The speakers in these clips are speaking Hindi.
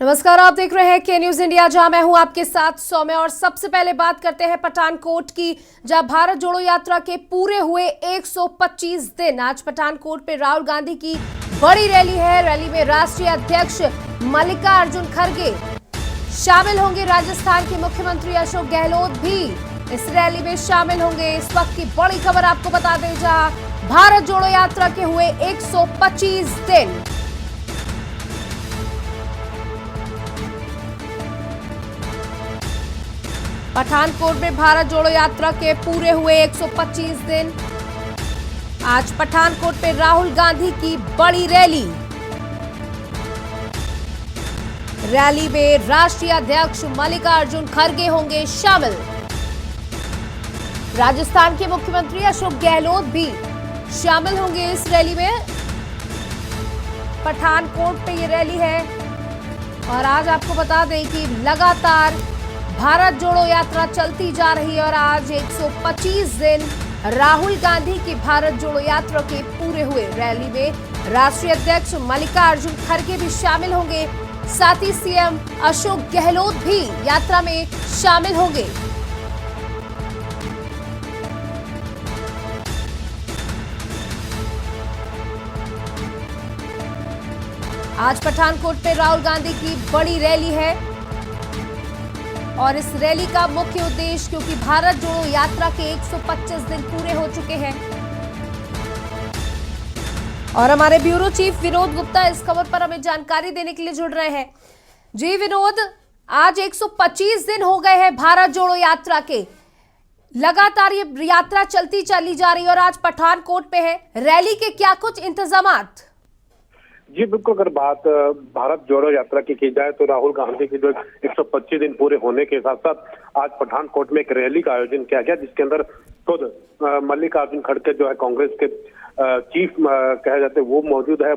नमस्कार, आप देख रहे हैं के न्यूज इंडिया, जहां मैं हूं आपके साथ सौम्या। और सबसे पहले बात करते हैं पठानकोट की, जहां भारत जोड़ो यात्रा के पूरे हुए 125 दिन। आज पठानकोट पे राहुल गांधी की बड़ी रैली है। रैली में राष्ट्रीय अध्यक्ष मल्लिकार्जुन खड़गे शामिल होंगे। राजस्थान के मुख्यमंत्री अशोक गहलोत भी इस रैली में शामिल होंगे। इस वक्त की बड़ी खबर आपको बता दें, जहां भारत जोड़ो यात्रा के हुए 125 दिन। पठानकोट में भारत जोड़ो यात्रा के पूरे हुए 125 दिन। आज पठानकोट में राहुल गांधी की बड़ी रैली। रैली में राष्ट्रीय अध्यक्ष मल्लिकार्जुन खड़गे होंगे शामिल। राजस्थान के मुख्यमंत्री अशोक गहलोत भी शामिल होंगे इस रैली में। पठानकोट पे ये रैली है। और आज आपको बता दें कि लगातार भारत जोड़ो यात्रा चलती जा रही है और आज 125 दिन राहुल गांधी की भारत जोड़ो यात्रा के पूरे हुए। रैली में राष्ट्रीय अध्यक्ष मल्लिकार्जुन खड़गे भी शामिल होंगे। साथ ही सीएम अशोक गहलोत भी यात्रा में शामिल होंगे। आज पठानकोट पे राहुल गांधी की बड़ी रैली है और इस रैली का मुख्य उद्देश्य, क्योंकि भारत जोड़ो यात्रा के 125 दिन पूरे हो चुके हैं और हमारे ब्यूरो चीफ विनोद गुप्ता इस खबर पर हमें जानकारी देने के लिए जुड़ रहे हैं। जी विनोद, आज 125 दिन हो गए हैं भारत जोड़ो यात्रा के। लगातार ये यात्रा चलती चली जा रही है और आज पठानकोट पे है। रैली के क्या कुछ इंतजामात? जी बिल्कुल, अगर बात भारत जोड़ो यात्रा की जाए तो राहुल गांधी के जो 125 दिन पूरे होने के साथ साथ आज पठानकोट में एक रैली का आयोजन किया गया, जिसके अंदर खुद मल्लिकार्जुन खड़गे जो है कांग्रेस के चीफ कहे जाते हैं वो मौजूद है।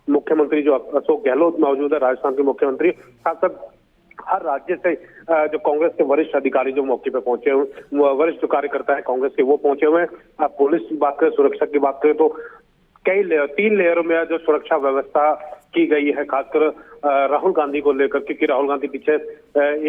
मुख्यमंत्री जो अशोक गहलोत मौजूद है, राजस्थान के मुख्यमंत्री, साथ साथ हर राज्य से जो कांग्रेस के वरिष्ठ अधिकारी जो मौके पे पहुंचे हुए, वरिष्ठ जो कार्यकर्ता है कांग्रेस के वो पहुंचे हुए हैं। आप पुलिस की बात करें, सुरक्षा की बात करें तो कई तीन लेयरों में जो सुरक्षा व्यवस्था की गई है, खासकर राहुल गांधी को लेकर, क्योंकि राहुल गांधी पीछे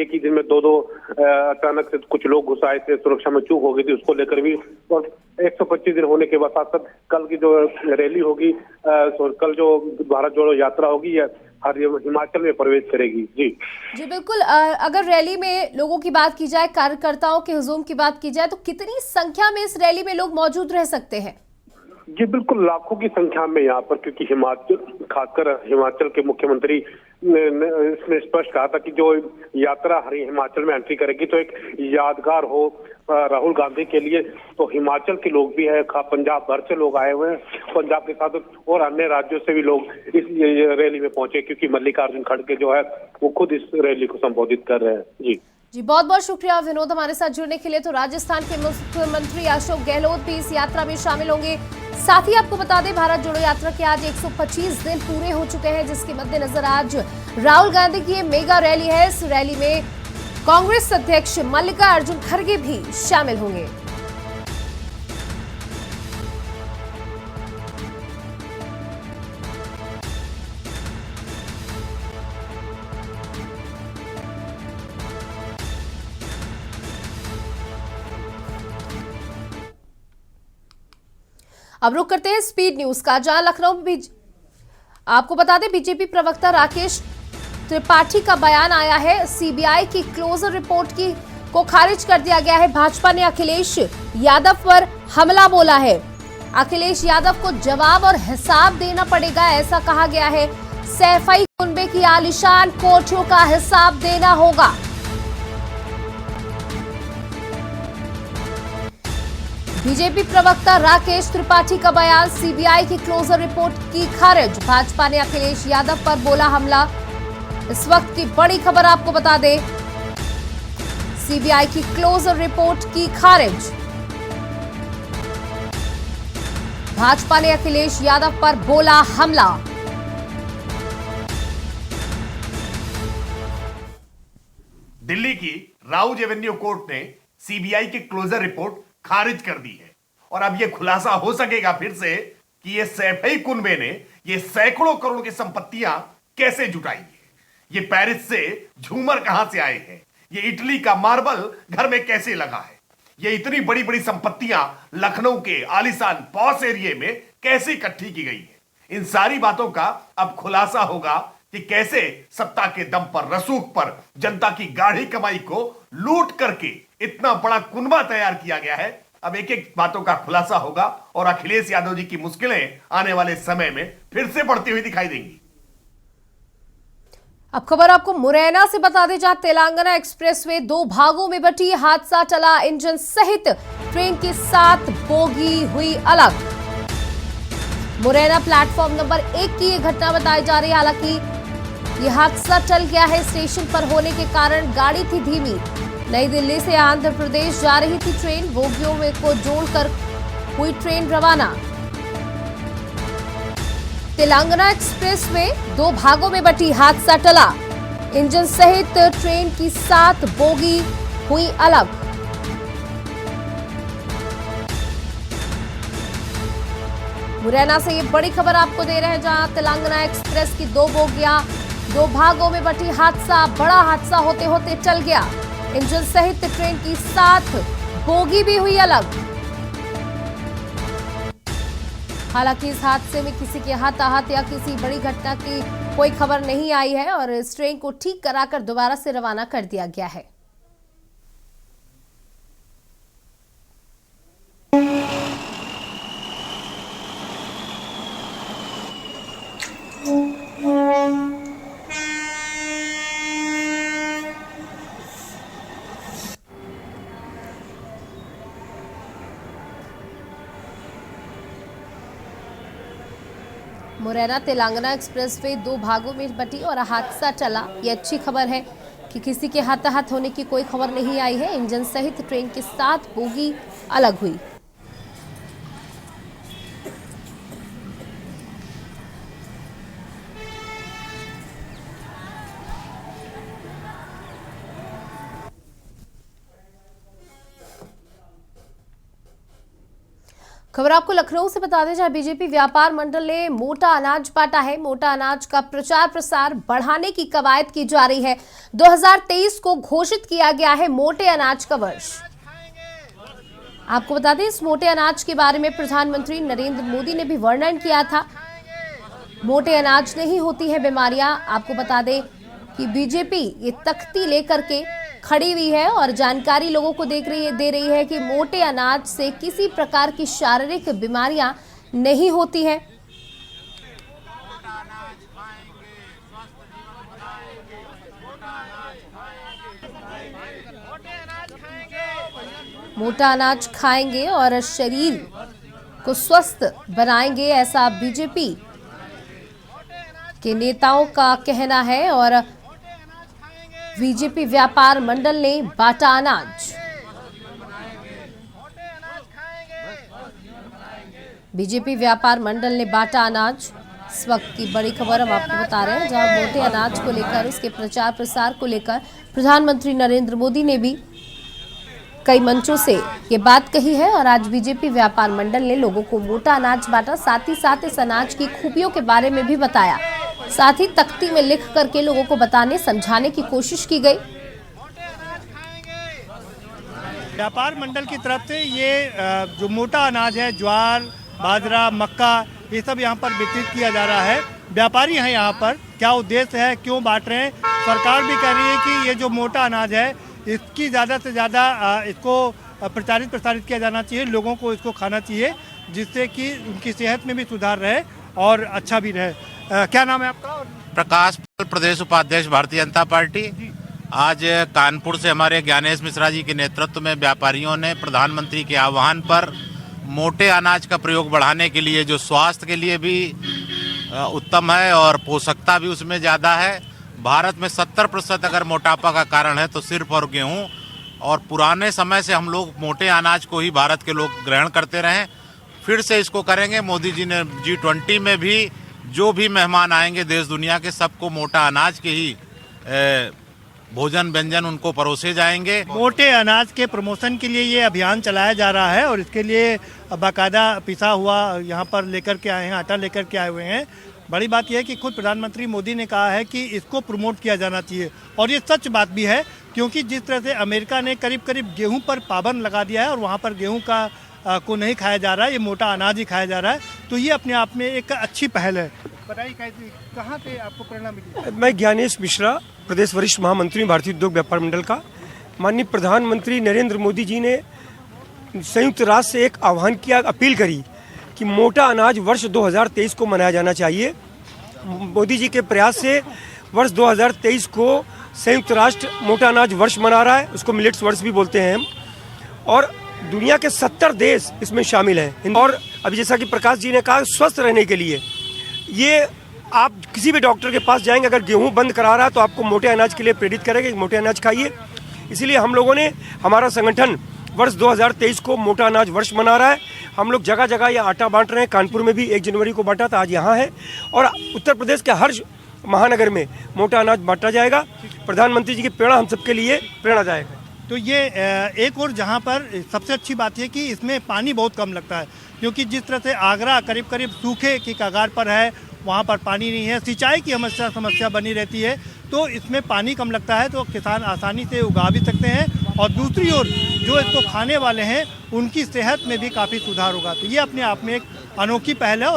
एक ही दिन में दो अचानक से कुछ लोग घुस आए थे, सुरक्षा में चूक हो गई थी, उसको लेकर भी। और 125 दिन होने के बाद साथ साथ कल की जो रैली होगी, कल जो भारत जोड़ो यात्रा होगी, हर हिमाचल में प्रवेश करेगी। जी बिल्कुल। अगर रैली में लोगों की बात की जाए, कार्यकर्ताओं के हुजूम की बात की जाए, तो कितनी संख्या में इस रैली में लोग मौजूद रह सकते हैं? जी बिल्कुल, लाखों की संख्या में यहाँ पर, क्योंकि हिमाचल, खासकर हिमाचल के मुख्यमंत्री ने इसमें स्पष्ट कहा था कि जो यात्रा हिमाचल में एंट्री करेगी तो एक यादगार हो राहुल गांधी के लिए। तो हिमाचल के लोग भी है, पंजाब भर से लोग आए हुए हैं, पंजाब के साथ और अन्य राज्यों से भी लोग इस रैली में पहुंचे, क्योंकि मल्लिकार्जुन खड़गे जो है वो खुद इस रैली को संबोधित कर रहे हैं। जी बहुत बहुत शुक्रिया विनोद हमारे साथ जुड़ने के लिए। तो राजस्थान के मुख्यमंत्री अशोक गहलोत भी इस यात्रा में शामिल होंगे। साथ ही आपको बता दें, भारत जोड़ो यात्रा के आज 125 दिन पूरे हो चुके हैं, जिसके मद्देनजर आज राहुल गांधी की मेगा रैली है। इस रैली में कांग्रेस अध्यक्ष मल्लिकार्जुन खड़गे भी शामिल होंगे। अब रुक करते हैं स्पीड न्यूज का, जहां लखनऊ में भी आपको बता दें, बीजेपी प्रवक्ता राकेश त्रिपाठी का बयान आया है। सीबीआई की क्लोजर रिपोर्ट को खारिज कर दिया गया है। भाजपा ने अखिलेश यादव पर हमला बोला है। अखिलेश यादव को जवाब और हिसाब देना पड़ेगा, ऐसा कहा गया है। सैफई कुनबे की आलीशान कोठियों का हिसाब देना होगा। बीजेपी प्रवक्ता राकेश त्रिपाठी का बयान, सीबीआई की क्लोजर रिपोर्ट की खारिज। भाजपा ने अखिलेश यादव पर बोला हमला। इस वक्त की बड़ी खबर आपको बता दें, सीबीआई की क्लोजर रिपोर्ट की खारिज। भाजपा ने अखिलेश यादव पर बोला हमला। दिल्ली की राउज एवेन्यू कोर्ट ने सीबीआई की क्लोजर रिपोर्ट खारिज कर दी है और अब यह खुलासा हो सकेगा फिर से कि ये सैफई कुनबे ने ये सैकड़ों करोड़ की संपत्तियां कैसे जुटाई है। ये पेरिस से झूमर कहां से आए हैं, ये इटली का मार्बल घर में कैसे लगा है, ये इतनी बड़ी बड़ी संपत्तियां लखनऊ के आलीशान पॉश एरिया में कैसे इकट्ठी की गई है। इन सारी बातों का अब खुलासा होगा कि कैसे सत्ता के दम पर, रसूख पर जनता की गाढ़ी कमाई को लूट करके इतना बड़ा कुनबा तैयार किया गया है। अब एक एक बातों का खुलासा होगा और अखिलेश यादव जी की मुश्किलें आने वाले समय में फिर से बढ़ती हुई दिखाई देंगी। अब खबर आपको मुरैना से बता दें, जहां तेलंगाना एक्सप्रेसवे 2 भागों में बटी, हादसा टला, इंजन सहित ट्रेन की 7 बोगी हुई अलग। मुरैना प्लेटफॉर्म नंबर 1 की यह घटना बताई जा रही है। हालांकि यह हादसा टल गया है, स्टेशन पर होने के कारण गाड़ी थी धीमी। नई दिल्ली से आंध्र प्रदेश जा रही थी ट्रेन, बोगियों में को जोड़कर हुई ट्रेन रवाना। तेलंगाना एक्सप्रेसवे 2 भागों में बटी, हादसा टला, इंजन सहित ट्रेन की 7 बोगी हुई अलग। मुरैना से ये बड़ी खबर आपको दे रहे हैं, जहां तेलंगाना एक्सप्रेस की 2 बोगियां 2 भागों में बटी, हादसा, बड़ा हादसा होते होते टल गया। इंजन सहित ट्रेन की 7 बोगी भी हुई अलग। हालांकि इस हादसे में किसी के हताहत या किसी बड़ी घटना की कोई खबर नहीं आई है और इस ट्रेन को ठीक कराकर दोबारा से रवाना कर दिया गया है। मुरैना तेलंगाना एक्सप्रेसवे 2 भागों में बटी और हादसा टला। ये अच्छी खबर है कि किसी के हताहत होने की कोई खबर नहीं आई है। इंजन सहित ट्रेन की 7 बोगी अलग हुई। खबर आपको लखनऊ से बता दें, जहां बीजेपी व्यापार मंडल ने मोटा अनाज बांटा है। मोटा अनाज का प्रचार प्रसार बढ़ाने की कवायद की जा रही है। 2023 को घोषित किया गया है मोटे अनाज का वर्ष। आपको बता दें, इस मोटे अनाज के बारे में प्रधानमंत्री नरेंद्र मोदी ने भी वर्णन किया था। मोटे अनाज नहीं होती है बीमारियां। आपको बता दें कि बीजेपी ये तख्ती लेकर के खड़ी हुई है और जानकारी लोगों को दे रही है कि मोटे अनाज से किसी प्रकार की शारीरिक बीमारियां नहीं होती हैं। मोटा अनाज खाएंगे और शरीर को स्वस्थ बनाएंगे, ऐसा बीजेपी के नेताओं का कहना है। और बीजेपी व्यापार मंडल ने बांटा अनाज। बीजेपी व्यापार मंडल ने बांटा अनाज। इस वक्त की बड़ी खबर हम आपको बता रहे हैं, जहां मोटे अनाज को लेकर, उसके प्रचार प्रसार को लेकर प्रधानमंत्री नरेंद्र मोदी ने भी कई मंचों से ये बात कही है। और आज बीजेपी व्यापार मंडल ने लोगों को मोटा अनाज बांटा, साथ ही साथ इस अनाज की खूबियों के बारे में भी बताया। साथ ही तख्ती में लिख करके लोगों को बताने समझाने की कोशिश की गई। व्यापार मंडल की तरफ से ये जो मोटा अनाज है, ज्वार, बाजरा, मक्का, ये सब यहाँ पर वितरित किया जा रहा है। व्यापारी हैं यहाँ पर, क्या उद्देश्य है, क्यों बांट रहे हैं? सरकार भी कह रही है कि ये जो मोटा अनाज है इसकी ज़्यादा से ज़्यादा इसको प्रचारित प्रसारित किया जाना चाहिए, लोगों को इसको खाना चाहिए, जिससे कि उनकी सेहत में भी सुधार रहे और अच्छा भी रहे। क्या नाम है आपका? प्रकाश, प्रदेश उपाध्यक्ष भारतीय जनता पार्टी। आज कानपुर से हमारे ज्ञानेश मिश्रा जी के नेतृत्व में व्यापारियों ने प्रधानमंत्री के आह्वान पर मोटे अनाज का प्रयोग बढ़ाने के लिए, जो स्वास्थ्य के लिए भी उत्तम है और पोषकता भी उसमें ज़्यादा है। भारत में 70% अगर मोटापा का कारण है तो सिर्फ और गेहूँ, और पुराने समय से हम लोग मोटे अनाज को ही भारत के लोग ग्रहण करते रहे, फिर से इसको करेंगे। मोदी जी ने G20 में भी जो भी मेहमान आएंगे देश दुनिया के, सबको मोटा अनाज के ही भोजन व्यंजन उनको परोसे जाएंगे। मोटे अनाज के प्रमोशन के लिए ये अभियान चलाया जा रहा है और इसके लिए बाकायदा पिसा हुआ यहाँ पर लेकर के आए हैं, आटा लेकर के आए हुए हैं। बड़ी बात यह है कि खुद प्रधानमंत्री मोदी ने कहा है कि इसको प्रमोट किया जाना चाहिए, और ये सच बात भी है, क्योंकि जिस तरह से अमेरिका ने करीब करीब गेहूं पर पाबंद लगा दिया है और वहां पर गेहूं को नहीं खाया जा रहा है, ये मोटा अनाज ही खाया जा रहा है, तो ये अपने आप में एक अच्छी पहल है। बताइए कैसे, कहाँ से आपको प्रेरणा मिली? मैं ज्ञानेश मिश्रा, प्रदेश वरिष्ठ महामंत्री भारतीय उद्योग व्यापार मंडल का। माननीय प्रधानमंत्री नरेंद्र मोदी जी ने संयुक्त राष्ट्र से एक आह्वान किया, अपील करी कि मोटा अनाज वर्ष 2023 को मनाया जाना चाहिए। मोदी जी के प्रयास से वर्ष 2023 को संयुक्त राष्ट्र मोटा अनाज वर्ष मना रहा है, उसको मिलेट्स वर्ष भी बोलते हैं हम, और दुनिया के 70 देश इसमें शामिल हैं। और अभी जैसा कि प्रकाश जी ने कहा, स्वस्थ रहने के लिए ये आप किसी भी डॉक्टर के पास जाएंगे, अगर गेहूं बंद करा रहा है तो आपको मोटे अनाज के लिए प्रेरित करेगा कि मोटे अनाज खाइए। इसीलिए हम लोगों ने, हमारा संगठन वर्ष 2023 को मोटा अनाज वर्ष मना रहा है। हम लोग जगह जगह ये आटा बांट रहे हैं। कानपुर में भी 1 जनवरी को बांटा था, आज यहाँ है, और उत्तर प्रदेश के हर महानगर में मोटा अनाज बांटा जाएगा। प्रधानमंत्री जी की प्रेरणा हम सबके लिए प्रेरणादायक है। तो ये एक और जहाँ पर सबसे अच्छी बात है कि इसमें पानी बहुत कम लगता है, क्योंकि जिस तरह से आगरा करीब करीब सूखे की कगार पर है, वहाँ पर पानी नहीं है, सिंचाई की समस्या बनी रहती है, तो इसमें पानी कम लगता है, तो किसान आसानी से उगा भी सकते हैं, और दूसरी ओर जो इसको खाने वाले हैं उनकी सेहत में भी काफ़ी सुधार होगा। तो ये अपने आप में एक अनोखी पहल है,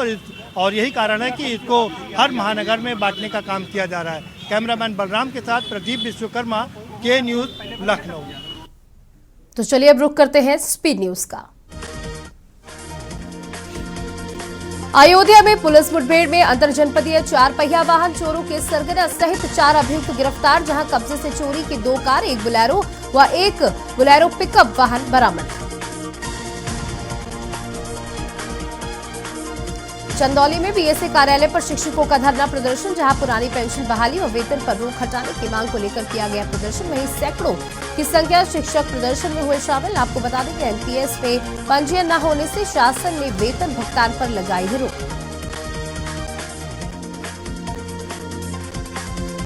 और यही कारण है कि इसको हर महानगर में बांटने का काम किया जा रहा है। कैमरामैन बलराम के साथ प्रदीप विश्वकर्मा, के न्यूज़, लखनऊ। तो चलिए अब रुक करते हैं स्पीड न्यूज का। अयोध्या में पुलिस मुठभेड़ में अंतरजनपदीय 4 पहिया वाहन चोरों के सरगना सहित 4 अभियुक्त गिरफ्तार, जहां कब्जे से चोरी की 2 कार, 1 बोलेरो व 1 बोलेरो पिकअप वाहन बरामद। चंदौली में बीएसए कार्यालय पर शिक्षकों का धरना प्रदर्शन, जहां पुरानी पेंशन बहाली और वेतन पर रोक हटाने की मांग को लेकर किया गया प्रदर्शन। वहीं सैकड़ों की संख्या शिक्षक प्रदर्शन में हुए शामिल। आपको बता दें कि एनपीएस में पंजीयन न होने से शासन ने वेतन भुगतान पर लगाई है रोक।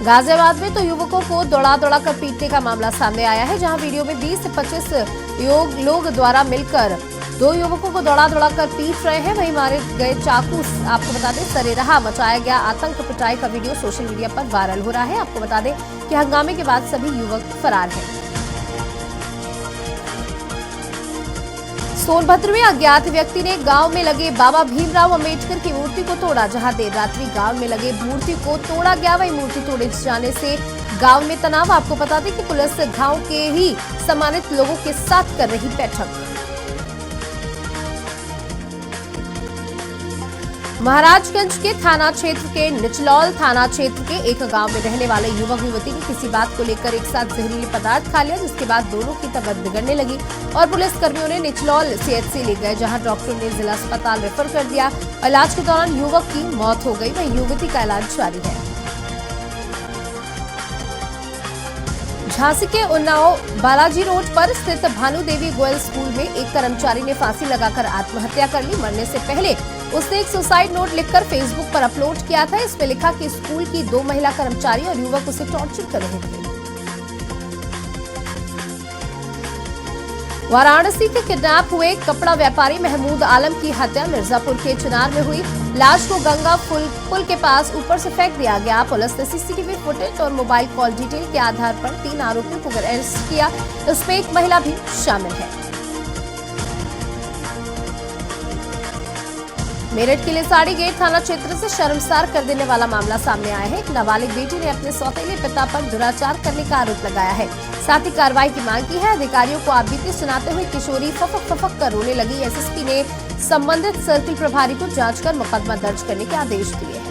गाजियाबाद में तो युवकों को दौड़ा कर पीटने का मामला सामने आया है, जहां वीडियो में 20 से 25 लोग द्वारा मिलकर 2 युवकों को दौड़ा कर पीट रहे हैं। वहीं मारे गए चाकू, आपको बता दें, सरेराह मचाया गया आतंक पिटाई का वीडियो सोशल मीडिया पर वायरल हो रहा है। आपको बता दें कि हंगामे के बाद सभी युवक फरार हैं। सोनभद्र में अज्ञात व्यक्ति ने गांव में लगे बाबा भीमराव अंबेडकर की मूर्ति को तोड़ा, जहां देर रात्रि गांव में लगे मूर्ति को तोड़ा गया। वही मूर्ति तोड़े जाने से गांव में तनाव। आपको बता दें कि पुलिस गांव के ही सम्मानित लोगों के साथ कर रही बैठक। महाराजगंज के थाना क्षेत्र के निचलौल थाना क्षेत्र के एक गांव में रहने वाले युवक युवती ने किसी बात को लेकर एक साथ जहरीले पदार्थ खा लिया, जिसके बाद दोनों की तबीयत बिगड़ने लगी और पुलिस कर्मियों ने निचलौल सीएचसी ले गए, जहां डॉक्टर ने जिला अस्पताल रेफर कर दिया। इलाज के दौरान युवक की मौत हो गई, वहीं युवती का इलाज जारी है। झांसी के उन्नाव बालाजी रोड पर स्थित भानु देवी गोयल स्कूल में एक कर्मचारी ने फांसी लगाकर आत्महत्या कर ली। मरने से पहले उसने एक सुसाइड नोट लिखकर फेसबुक पर अपलोड किया था। इसमें लिखा कि स्कूल की 2 महिला कर्मचारी और युवक उसे टॉर्चर कर रहे थे। वाराणसी के किडनैप हुए कपड़ा व्यापारी महमूद आलम की हत्या मिर्जापुर के चिनार में हुई। लाश को गंगा पुल के पास ऊपर से फेंक दिया गया। पुलिस ने सीसीटीवी फुटेज और मोबाइल कॉल डिटेल के आधार पर 3 आरोपियों को अरेस्ट किया। इसमें एक महिला भी शामिल है। मेरठ के लिसाड़ी गेट थाना क्षेत्र से शर्मसार कर देने वाला मामला सामने आया है। एक नाबालिग बेटी ने अपने सौतेले पिता पर दुराचार करने का आरोप लगाया है, साथ ही कार्रवाई की मांग की है। अधिकारियों को आपबीती सुनाते हुए किशोरी फफक कर रोने लगी। एसएसपी ने संबंधित सर्किल प्रभारी को जांच कर मुकदमा दर्ज करने के आदेश दिए हैं।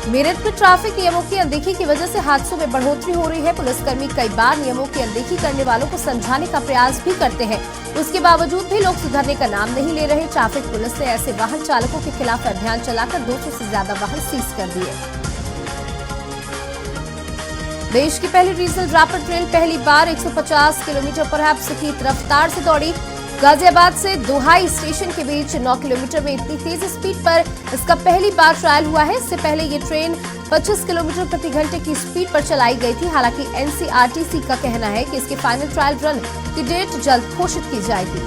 मेरठ में ट्रैफिक नियमों की अनदेखी की वजह से हादसों में बढ़ोतरी हो रही है। पुलिसकर्मी कई बार नियमों की अनदेखी करने वालों को समझाने का प्रयास भी करते हैं, उसके बावजूद भी लोग सुधरने का नाम नहीं ले रहे। ट्रैफिक पुलिस ने ऐसे वाहन चालकों के खिलाफ अभियान चलाकर 200 से ज्यादा वाहन सीज कर दिए। देश की पहली डीजल रैपिड ट्रेन पहली बार 150 किलोमीटर पर रफ्तार से दौड़ी। गाजियाबाद से दोहाई स्टेशन के बीच 9 किलोमीटर में इतनी तेज स्पीड पर इसका पहली बार ट्रायल हुआ है। इससे पहले ये ट्रेन 25 किलोमीटर प्रति घंटे की स्पीड पर चलाई गई थी। हालांकि एनसीआरटीसी का कहना है कि इसके फाइनल ट्रायल रन की डेट जल्द घोषित की जाएगी।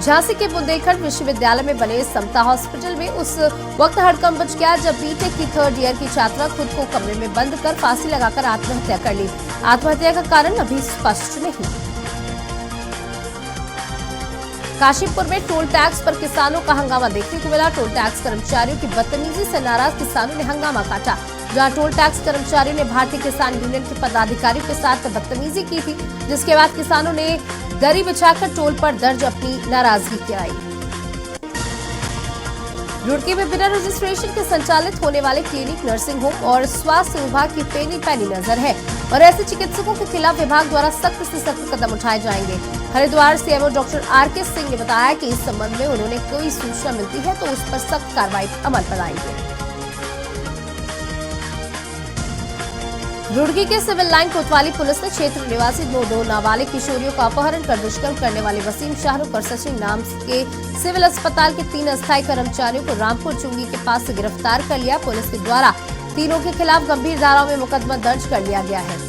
झांसी के बुंदेलखंड विश्वविद्यालय में बने समता हॉस्पिटल में उस वक्त हड़कंप मच गया जब बीटेक की 3rd ईयर की छात्रा खुद को कमरे में बंद कर फांसी लगाकर आत्महत्या कर ली। आत्महत्या का कारण अभी स्पष्ट नहीं। काशीपुर में टोल टैक्स पर किसानों का हंगामा देखने को मिला। टोल टैक्स कर्मचारियों की बदतमीजी से नाराज किसानों ने हंगामा काटा। जहां टोल टैक्स कर्मचारियों ने भारतीय किसान यूनियन के पदाधिकारियों के साथ बदतमीजी की थी, जिसके बाद किसानों ने दरी बिछाकर टोल पर दर्ज अपनी नाराजगी गिराई। रुड़की में बिना रजिस्ट्रेशन के संचालित होने वाले क्लिनिक, नर्सिंग होम और स्वास्थ्य विभाग की पैनी नजर है और ऐसे चिकित्सकों के खिलाफ विभाग द्वारा सख्त से सख्त कदम उठाए जाएंगे। Haridwar CMO doctor R K. Singh ने बताया कि इस संबंध में उन्होंने कोई सूचना मिलती है तो उस पर सख्त कार्रवाई अमल पर लाएंगे। रुड़की के सिविल लाइन कोतवाली पुलिस ने क्षेत्र निवासी दो नाबालिग किशोरियों का अपहरण कर दुष्कर्म करने वाले वसीम शाहरुख और सचिन नाम के सिविल अस्पताल के 3 अस्थायी कर्मचारियों को रामपुर चुंगी के पास से गिरफ्तार कर लिया। पुलिस के द्वारा तीनों के खिलाफ गंभीर धाराओं में मुकदमा दर्ज कर लिया गया है।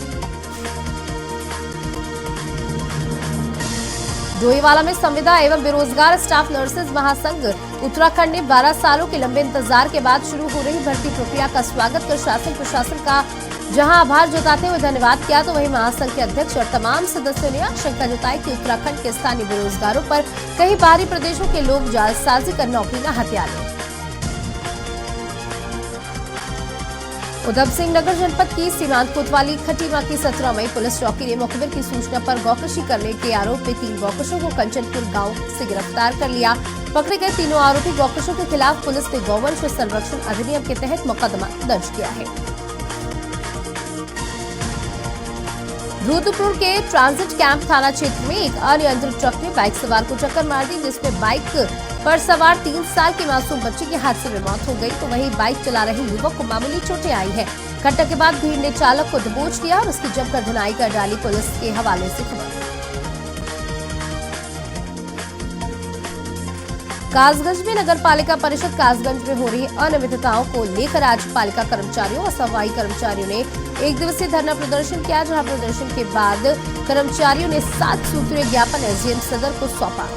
डोईवाला में संविदा एवं बेरोजगार स्टाफ नर्सेज महासंघ उत्तराखंड ने 12 सालों के लंबे इंतजार के बाद शुरू हो रही भर्ती प्रक्रिया का स्वागत कर शासन प्रशासन का जहां आभार जताते हुए धन्यवाद किया, तो वहीं महासंघ के अध्यक्ष और तमाम सदस्यों ने आशंका जताई कि उत्तराखंड के स्थानीय बेरोजगारों पर कई बाहरी प्रदेशों के लोग जालसाजी कर नौकरी न हथिया लें। उधम सिंह नगर जनपद की सीमांत कोतवाली खटीमा की 17 मई पुलिस चौकी ने मुखबिर की सूचना पर गौकशी करने के आरोप में 3 गौकशों को कंचनपुर गांव से गिरफ्तार कर लिया। पकड़े गए तीनों आरोपी गौकशों के खिलाफ पुलिस ने गौवंश संरक्षण अधिनियम के तहत मुकदमा दर्ज किया है। रुद्रपुर के ट्रांजिट कैंप थाना क्षेत्र में एक अनियंत्रित ट्रक ने बाइक सवार को टक्कर मार दी, जिसमें बाइक पर सवार 3 साल के मासूम बच्चे की हादसे में मौत हो गई, तो वहीं बाइक चला रहे युवक को मामूली चोटें आई है। घटना के बाद भीड़ ने चालक को दबोच लिया और उसकी जमकर धुनाई कर डाली। पुलिस के हवाले से खबर। कासगंज में नगर पालिका परिषद कासगंज में हो रही अनियमितताओं को लेकर आज पालिका कर्मचारियों और सफाई कर्मचारियों ने 1 दिवसीय धरना प्रदर्शन किया, जहां प्रदर्शन के बाद कर्मचारियों ने 7 सूत्रीय ज्ञापन एसडीएम सदर को सौंपा।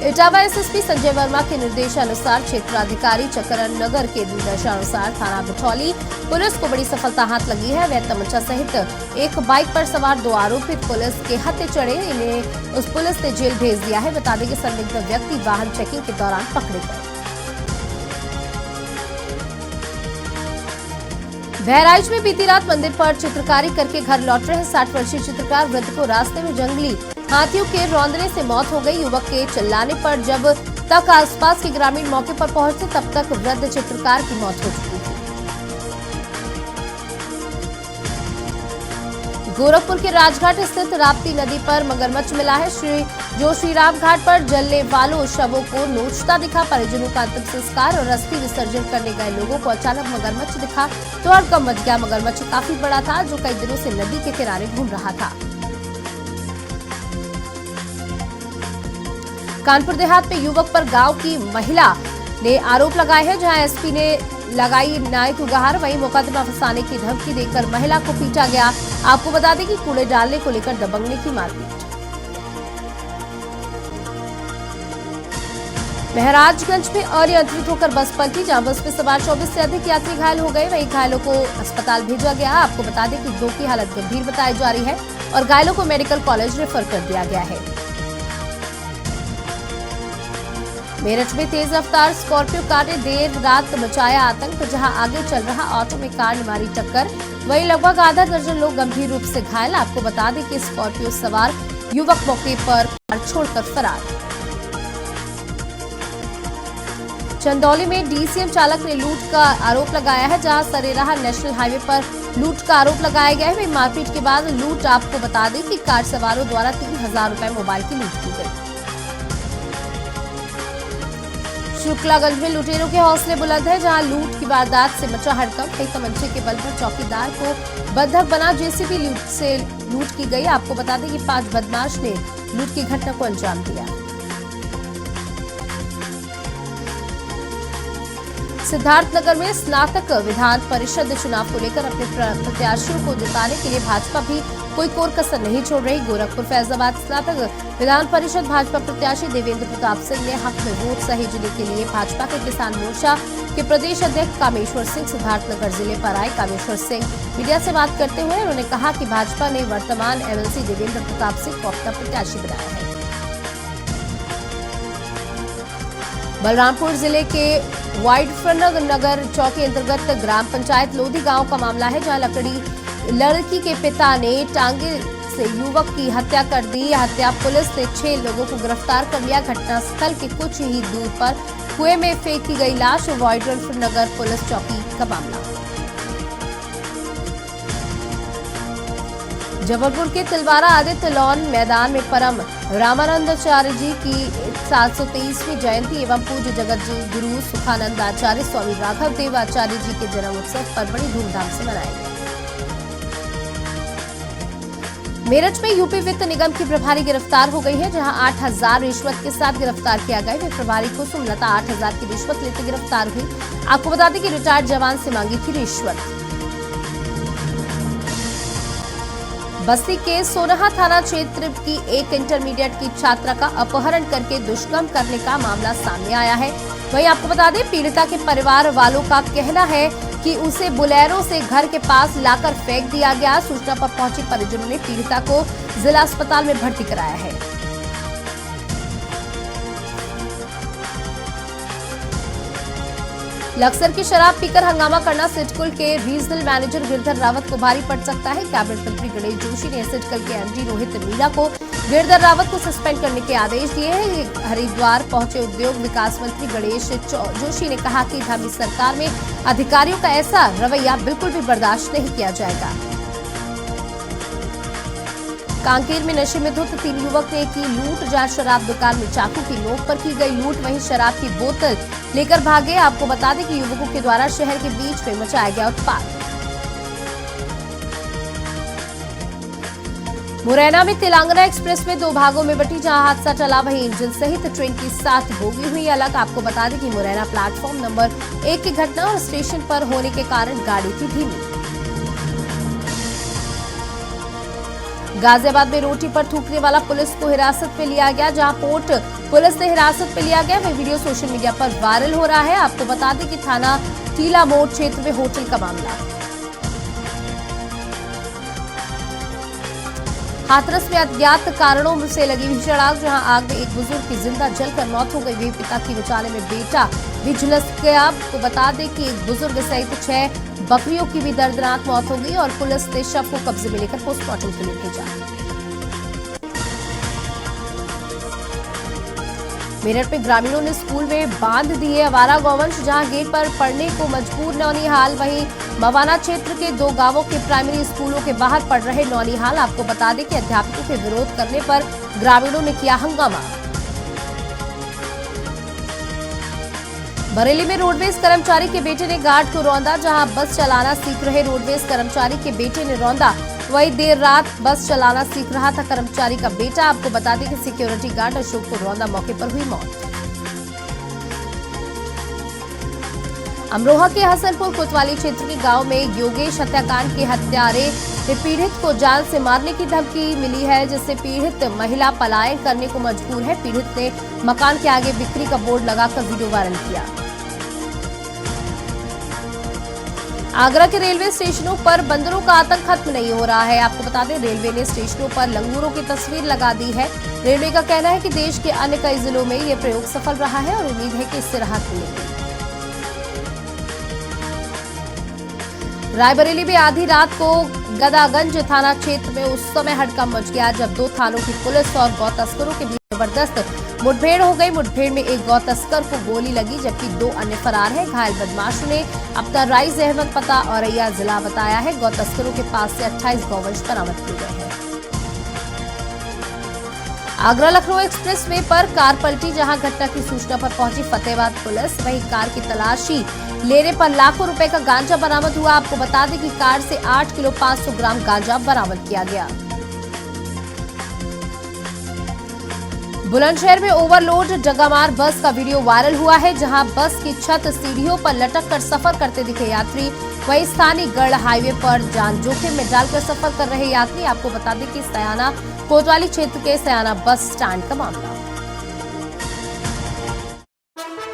इटावा एसएसपी संजय वर्मा के निर्देशानुसार क्षेत्राधिकारी चकरन नगर के निर्देशानुसार थाना बिठौली पुलिस को बड़ी सफलता हाथ लगी है। वह तमंचा सहित एक बाइक पर सवार 2 आरोपी पुलिस के हत्थे चढ़े, इन्हें उस पुलिस ने जेल भेज दिया है। बता दें कि संदिग्ध व्यक्ति वाहन चेकिंग के दौरान पकड़े गए। बहराइच में बीती रात मंदिर पर चित्रकारी करके घर लौट रहे 60 वर्षीय चित्रकार वृद्ध को रास्ते में जंगली हाथियों के रौंदने से मौत हो गई। युवक के चिल्लाने पर जब तक आसपास के ग्रामीण मौके पर पहुंचे, तब तक वृद्ध चित्रकार की मौत हो चुकी थी। गोरखपुर के राजघाट स्थित राप्ती नदी पर मगरमच्छ मिला है। जो श्रीराम घाट पर जलने वालों शवों को नोचता दिखा। परिजनों का अंतिम संस्कार और अस्थि विसर्जन करने गए लोगों को अचानक मगरमच्छ दिखा तो हड़कंप मच गया। मगरमच्छ काफी बड़ा था, जो कई दिनों से नदी के किनारे घूम रहा था। कानपुर देहात में युवक पर गांव की महिला ने आरोप लगाए हैं, जहां एसपी ने लगाई न्याय की गुहार। वहीं मुकदमा फंसाने की धमकी देकर महिला को पीटा गया। आपको बता दें कि कूड़े डालने को लेकर दबंगने की मारपीट। महराजगंज में अनियंत्रित होकर बस पलटी, जहां बस में सवार 24 से अधिक यात्री घायल हो गए। वहीं घायलों को अस्पताल भेजा गया। आपको बता दें कि 2 की हालत गंभीर बताई जा रही है और घायलों को मेडिकल कॉलेज रेफर कर दिया गया है। मेरठ में तेज रफ्तार स्कॉर्पियो कार ने देर रात मचाया आतंक, जहां आगे चल रहा ऑटो में कार ने मारी टक्कर। वहीं लगभग आधा दर्जन लोग गंभीर रूप से घायल। आपको बता दें कि स्कॉर्पियो सवार युवक मौके पर कार छोड़कर फरार। चंदौली में डीसीएम चालक ने लूट का आरोप लगाया है, जहां सरेराह नेशनल हाईवे पर लूट का आरोप लगाया गया है। वहीं मारपीट के बाद लूट। आपको बता दें कि कार सवारों द्वारा 3000 रुपए मोबाइल की लूट की गई। शुक्लागंज में लुटेरों के हौसले बुलंद है, जहां लूट की वारदात से मचा हड़कंप। कई तमंचे के बल पर चौकीदार को बंधक बना जेसीबी लूट की गई। आपको बता दें कि 5 बदमाश ने लूट की घटना को अंजाम दिया। सिद्धार्थनगर में स्नातक विधान परिषद चुनाव को लेकर अपने प्रत्याशियों को जिताने के लिए भाजपा भी कोई कोर कसर नहीं छोड़ रही। गोरखपुर फैजाबाद स्नातक विधान परिषद भाजपा प्रत्याशी देवेंद्र प्रताप सिंह ने हक में वोट सहेजने के लिए भाजपा के किसान मोर्चा के प्रदेश अध्यक्ष कामेश्वर सिंह सिद्धार्थनगर जिले पर आए। कामेश्वर सिंह मीडिया से बात करते हुए उन्होंने कहा कि भाजपा ने वर्तमान एमएलसी देवेंद्र प्रताप सिंह को अपना प्रत्याशी बनाया है। बलरामपुर जिले के वाइडफनगर नगर चौकी अंतर्गत ग्राम पंचायत लोधी गांव का मामला है, जहां लड़की के पिता ने टांगे से युवक की हत्या कर दी। हत्या पुलिस ने 6 लोगों को गिरफ्तार कर लिया। घटनास्थल के कुछ ही दूर पर कुएं में फेंकी गई लाश वाइडफनगर पुलिस चौकी का मामला। जबलपुर के तिलवारा आदित्य लॉन मैदान में परम रामानंदाचार्य जी की 723वीं जयंती एवं पूज्य जगत गुरु सुखानंद आचार्य स्वामी राघव देव आचार्य जी के जन्म उत्सव पर बड़ी धूमधाम से मनाया गया। मेरठ में यूपी वित्त निगम की प्रभारी गिरफ्तार हो गई है, जहां 8000 रिश्वत के साथ गिरफ्तार किया गया। वे प्रभारी कुसुमलता 8000 की रिश्वत लेते गिरफ्तार हुई। आपको बता दें कि रिटायर्ड जवान से मांगी थी रिश्वत। बस्ती के सोनहा थाना क्षेत्र की एक इंटरमीडिएट की छात्रा का अपहरण करके दुष्कर्म करने का मामला सामने आया है। वहीं आपको बता दें, पीड़िता के परिवार वालों का कहना है कि उसे बोलेरो से घर के पास लाकर फेंक दिया गया। सूचना पर पहुंचे परिजनों ने पीड़िता को जिला अस्पताल में भर्ती कराया है। लक्सर की शराब पीकर हंगामा करना सिडकुल के रीजनल मैनेजर गिरधर रावत को भारी पड़ सकता है। कैबिनेट मंत्री गणेश जोशी ने सिडकुल के एमडी रोहित मीणा को गिरधर रावत को सस्पेंड करने के आदेश दिए हैं। हरिद्वार पहुंचे उद्योग विकास मंत्री गणेश जोशी ने कहा कि हमारी सरकार में अधिकारियों का ऐसा रवैया बिल्कुल भी बर्दाश्त नहीं किया जाएगा। कांकेर में नशे में धुत 3 युवक ने की लूट, जहां शराब दुकान में चाकू की नोक पर की गई लूट, वहीं शराब की बोतल लेकर भागे। आपको बता दें कि युवकों के द्वारा शहर के बीच में मचाया गया उत्पात। मुरैना में तेलंगाना एक्सप्रेस में 2 भागों में बटी, जहां हादसा चला वहीं इंजन सहित ट्रेन की 7 बोगी हुई अलग। आपको बता दें कि मुरैना प्लेटफॉर्म नंबर 1 की घटना और स्टेशन पर होने के कारण गाड़ी थी धीमी। गाजियाबाद में रोटी पर थूकने वाला पुलिस को हिरासत में लिया गया, जहां पोर्ट पुलिस ने हिरासत में लिया गया। वह वीडियो सोशल मीडिया पर वायरल हो रहा है। आपको बता दें कि थाना टीला मोड़ क्षेत्र में होटल का मामला। हाथरस में अज्ञात कारणों से लगी भीषण आग, जहां आग में एक बुजुर्ग की जिंदा जलकर मौत हो गई। वही पिता की बचाने में बेटा भी झुलस गया। आपको बता दें कि एक बुजुर्ग सहित 6 बकरियों की भी दर्दनाक मौत हो गई और पुलिस ने शव को कब्जे में लेकर पोस्टमार्टम के लिए भेजा। मेरठ में ग्रामीणों ने स्कूल में बांध दिए आवारा गौवंश, जहां गेट पर पढ़ने को मजबूर नौनिहाल। वहीं मवाना क्षेत्र के 2 गांवों के प्राइमरी स्कूलों के बाहर पढ़ रहे नौनिहाल। आपको बता दें कि अध्यापकों के विरोध करने पर ग्रामीणों ने किया हंगामा। बरेली में रोडवेज कर्मचारी के बेटे ने गार्ड को रौंदा, जहां बस चलाना सीख रहे रोडवेज कर्मचारी के बेटे ने रौंदा। वही देर रात बस चलाना सीख रहा था कर्मचारी का बेटा। आपको बता दें कि सिक्योरिटी गार्ड अशोक को रौंदा, मौके पर हुई मौत। अमरोहा के हसनपुर कोतवाली क्षेत्र के गांव में योगेश हत्याकांड के हत्यारे ने पीड़ित को जान से मारने की धमकी मिली है, जिससे पीड़ित महिला पलायन करने को मजबूर है। पीड़ित ने मकान के आगे बिक्री का बोर्ड लगाकर वीडियो वायरल किया। आगरा के रेलवे स्टेशनों पर बंदरों का आतंक खत्म नहीं हो रहा है। आपको बता दें, रेलवे ने स्टेशनों पर लंगूरों की तस्वीर लगा दी है। रेलवे का कहना है कि देश के अन्य कई जिलों में यह प्रयोग सफल रहा है और उम्मीद है कि इससे राहत मिलेगी। रायबरेली में आधी रात को गदागंज थाना क्षेत्र में उस समय हड़कंप मच गया, जब 2 थानों की पुलिस और गौ तस्करों के बीच जबरदस्त मुठभेड़ हो गई। मुठभेड़ में एक गौ तस्कर को गोली लगी, जबकि 2 अन्य फरार हैं। घायल बदमाशों ने अपना राइज अहमद पता औरैया जिला बताया है। गौ तस्करों के पास से 28 गौवंश बरामद किए गए हैं। आगरा लखनऊ एक्सप्रेस वे पर कार पलटी, जहां घटना की सूचना पर पहुंची फतेहाबाद पुलिस। वहीं कार की तलाशी लेने पर लाखों रुपए का गांजा बरामद हुआ। आपको बता दें कि कार से 8 किलो 500 ग्राम गांजा बरामद किया गया। बुलंदशहर में ओवरलोड जगहमार बस का वीडियो वायरल हुआ है, जहां बस की छत सीढ़ियों पर लटक कर सफर करते दिखे यात्री। वहीं स्थानीय गढ़ हाईवे पर जान जोखिम में डालकर सफर कर रहे यात्री। आपको बता दें कि सयाना कोतवाली क्षेत्र के सयाना बस स्टैंड का मामला।